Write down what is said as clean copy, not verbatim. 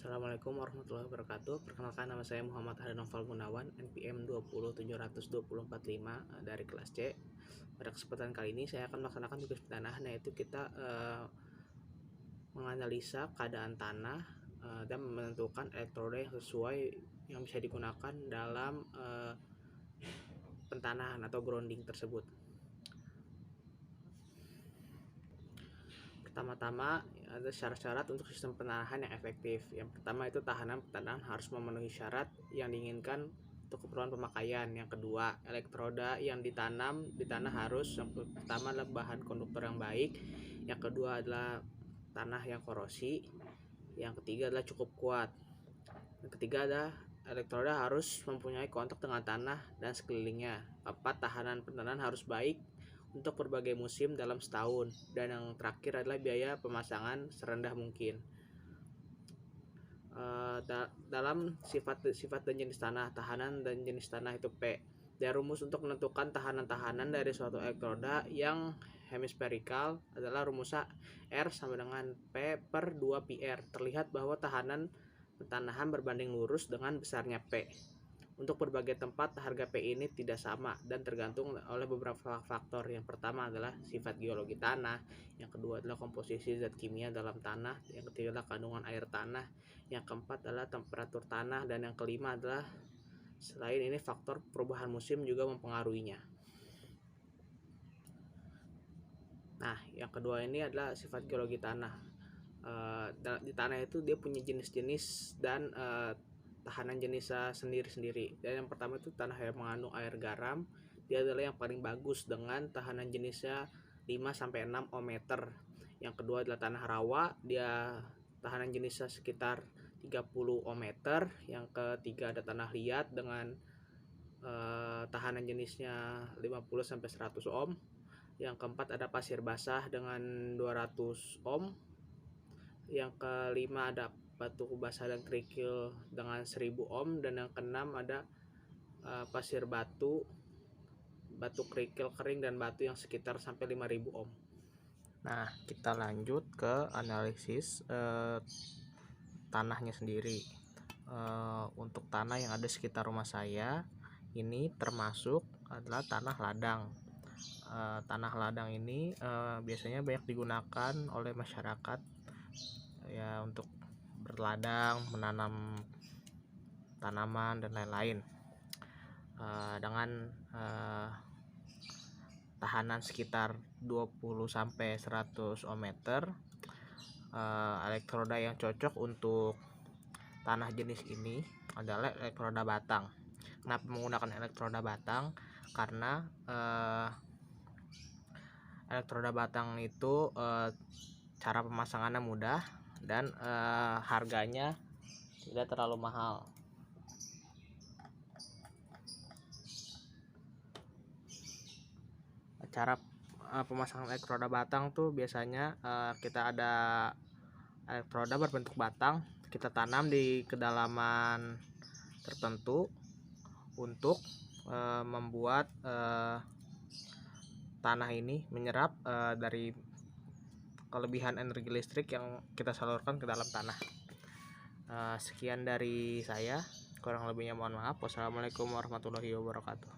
Assalamualaikum warahmatullahi wabarakatuh. Perkenalkan, nama saya Muhammad Harinoval Gunawan, NPM 2072045 dari kelas C. Pada kesempatan kali ini saya akan melaksanakan tugas pertanahan, yaitu kita menganalisa keadaan tanah dan menentukan elektroda yang sesuai yang bisa digunakan dalam pentanahan atau grounding tersebut. Pertama-tama ada syarat-syarat untuk sistem pentanahan yang efektif. Yang pertama itu tahanan pentanahan harus memenuhi syarat yang diinginkan untuk keperluan pemakaian. Yang kedua, elektroda yang ditanam di tanah harus, yang pertama adalah bahan konduktor yang baik, yang kedua adalah tanah yang korosi, yang ketiga adalah cukup kuat, yang ketiga adalah elektroda harus mempunyai kontak dengan tanah dan sekelilingnya. Keempat, tahanan pentanahan harus baik untuk berbagai musim dalam setahun, dan yang terakhir adalah biaya pemasangan serendah mungkin. Dalam sifat dan jenis tanah, tahanan dan jenis tanah itu P. Dan rumus untuk menentukan tahanan-tahanan dari suatu elektroda yang hemispherical adalah rumusnya R sama dengan P per 2 PR. Terlihat bahwa tahanan pentanahan berbanding lurus dengan besarnya P. Untuk berbagai tempat, harga P ini tidak sama dan tergantung oleh beberapa faktor. Yang pertama adalah sifat geologi tanah, yang kedua adalah komposisi zat kimia dalam tanah, yang ketiga adalah kandungan air tanah, yang keempat adalah temperatur tanah, dan yang kelima adalah selain ini faktor perubahan musim juga mempengaruhinya. Nah, yang kedua ini adalah sifat geologi tanah. Di tanah itu dia punya jenis-jenis dan tahanan jenisnya sendiri-sendiri. Dan yang pertama itu tanah yang mengandung air garam, dia adalah yang paling bagus dengan tahanan jenisnya 5-6 ohm meter. Yang kedua adalah tanah rawa, dia tahanan jenisnya sekitar 30 ohm meter. Yang ketiga ada tanah liat dengan tahanan jenisnya 50-100 ohm. Yang keempat ada pasir basah dengan 200 ohm. Yang kelima ada batu basah dan kerikil dengan 1000 ohm, dan yang keenam ada pasir batu kerikil kering dan batu yang sekitar sampai 5000 ohm. Nah, kita lanjut ke analisis tanahnya sendiri. Untuk tanah yang ada sekitar rumah saya ini termasuk adalah tanah ladang. Tanah ladang ini biasanya banyak digunakan oleh masyarakat ya untuk berladang, menanam tanaman dan lain-lain. Dengan tahanan sekitar 20-100 ohm meter, elektroda yang cocok untuk tanah jenis ini adalah elektroda batang. Kenapa menggunakan elektroda batang? Karena elektroda batang itu cara pemasangannya mudah dan harganya tidak terlalu mahal. Cara pemasangan elektroda batang tuh biasanya kita ada elektroda berbentuk batang, kita tanam di kedalaman tertentu untuk membuat tanah ini menyerap dari kelebihan energi listrik yang kita salurkan ke dalam tanah. Sekian dari saya, kurang lebihnya mohon maaf. Wassalamualaikum warahmatullahi wabarakatuh.